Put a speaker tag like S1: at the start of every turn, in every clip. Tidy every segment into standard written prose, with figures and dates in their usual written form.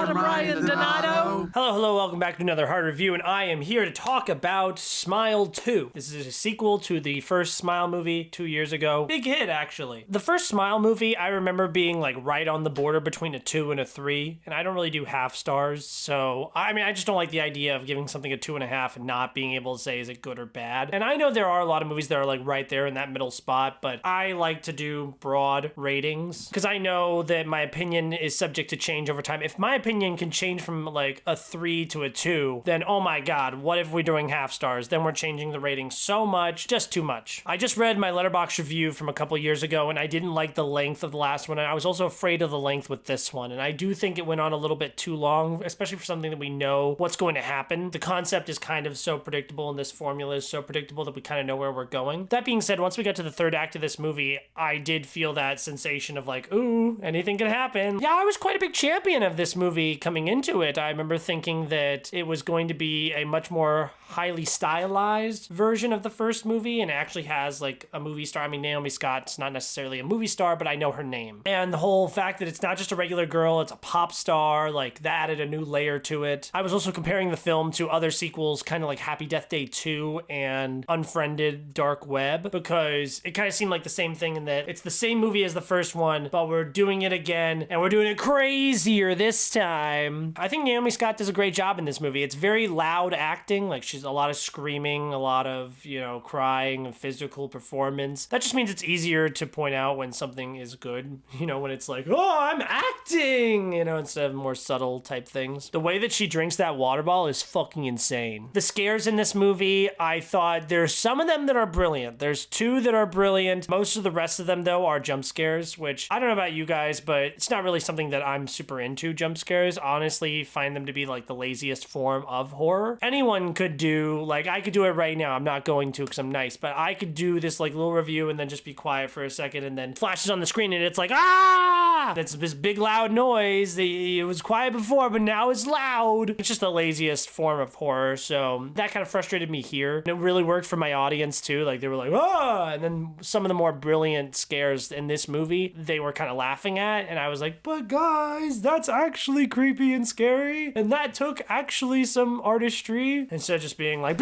S1: I'm Ryan Donato. Hello, welcome back to another Hard Review, and I am here to talk about Smile 2. This is a sequel to the first Smile movie 2 years ago. Big hit, actually. The first Smile movie, I remember being like right on the border between a 2 and a 3, and I don't really do half stars, so I just don't like the idea of giving something a 2.5 and not being able to say is it good or bad. And I know there are a lot of movies that are like right there in that middle spot, but I like to do broad ratings because I know that my opinion is subject to change over time. If my opinion can change from like a 3 to a 2, then oh my god, what if we're doing half stars? Then we're changing the rating so much, just too much. I just read my Letterboxd review from a couple years ago, and I didn't like the length of the last one, and I was also afraid of the length with this one, and I do think it went on a little bit too long, especially for something that we know what's going to happen. The concept is kind of so predictable, and this formula is so predictable that we kind of know where we're going. That being said, once we got to the third act of this movie, I did feel that sensation of like, ooh, anything could happen. Yeah, I was quite a big champion of this movie coming into it. I remember thinking that it was going to be a much more highly stylized version of the first movie, and it actually has like a movie star. I mean, Naomi Scott's not necessarily a movie star, but I know her name. And the whole fact that it's not just a regular girl, it's a pop star, like that added a new layer to it. I was also comparing the film to other sequels, kind of like Happy Death Day 2 and Unfriended Dark Web, because it kind of seemed like the same thing in that it's the same movie as the first one, but we're doing it again, and we're doing it crazier this time. I think Naomi Scott does a great job in this movie. It's very loud acting, like she's a lot of screaming, a lot of, crying, and physical performance. That just means it's easier to point out when something is good, when it's like, oh, I'm acting, instead of more subtle type things. The way that she drinks that water bottle is fucking insane. The scares in this movie, I thought there's some of them that are brilliant. There's 2 that are brilliant. Most of the rest of them, though, are jump scares, which I don't know about you guys, but it's not really something that I'm super into, jump scares. Honestly, find them to be like the laziest form of horror. Anyone could do, like, I could do it right now. I'm not going to because I'm nice, but I could do this like little review and then just be quiet for a second and then flashes on the screen and it's like, ah! That's this big loud noise. It was quiet before, but now it's loud. It's just the laziest form of horror, so that kind of frustrated me here. And it really worked for my audience too. Like, they were like, ah! And then some of the more brilliant scares in this movie, they were kind of laughing at, and I was like, but guys, that's actually creepy and scary, and that took actually some artistry, instead of just being like,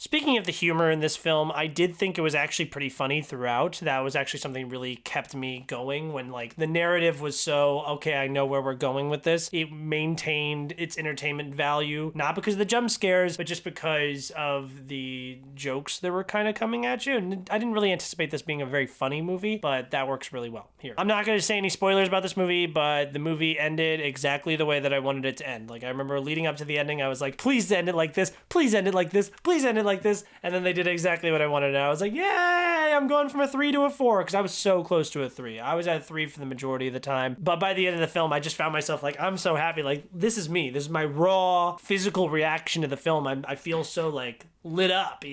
S1: Speaking of the humor in this film, I did think it was actually pretty funny throughout. That was actually something that really kept me going when, like, the narrative was so, okay, I know where we're going with this. It maintained its entertainment value, not because of the jump scares, but just because of the jokes that were kind of coming at you. And I didn't really anticipate this being a very funny movie, but that works really well here. I'm not going to say any spoilers about this movie, but the movie ended exactly the way that I wanted it to end. Like, I remember leading up to the ending, I was like, please end it like this, please end it like this, please end it like this, and then they did exactly what I wanted, and I was like, yay, I'm going from a 3 to a 4, because I was so close to a 3. I was at a 3 for the majority of the time, but by the end of the film, I just found myself like, I'm so happy, like, this is me, this is my raw physical reaction to the film. I feel so like lit up,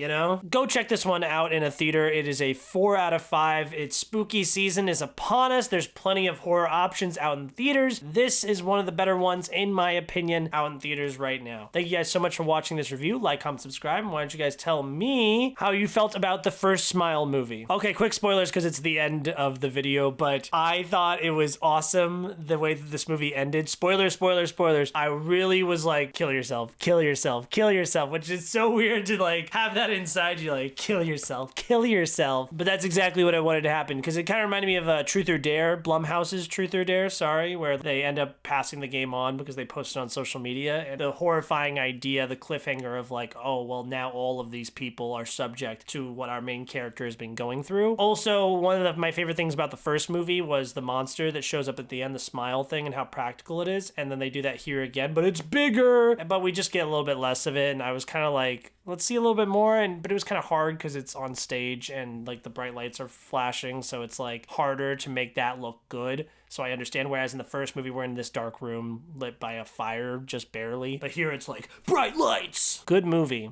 S1: Go check this one out in a theater. It is a 4 out of 5. It's spooky season is upon us. There's plenty of horror options out in theaters. This is one of the better ones, in my opinion, out in theaters right now. Thank you guys so much for watching this review. Like, comment, subscribe, and why don't you guys tell me how you felt about the first Smile movie. Okay, quick spoilers because it's the end of the video, but I thought it was awesome the way that this movie ended. Spoilers, spoilers, spoilers. I really was like, kill yourself, kill yourself, kill yourself, which is so weird to like have that inside you, like, kill yourself, kill yourself. But that's exactly what I wanted to happen, because it kind of reminded me of Truth or Dare, Blumhouse's Truth or Dare, where they end up passing the game on because they post it on social media. And the horrifying idea, the cliffhanger of like, oh, well, now all of these people are subject to what our main character has been going through. Also, one of my favorite things about the first movie was the monster that shows up at the end, the smile thing, and how practical it is. And then they do that here again, but it's bigger, but we just get a little bit less of it. And I was kind of like, let's see a little bit more, but it was kind of hard because it's on stage and like the bright lights are flashing, so it's like harder to make that look good. So I understand, whereas in the first movie we're in this dark room lit by a fire just barely, but here it's like bright lights. Good movie.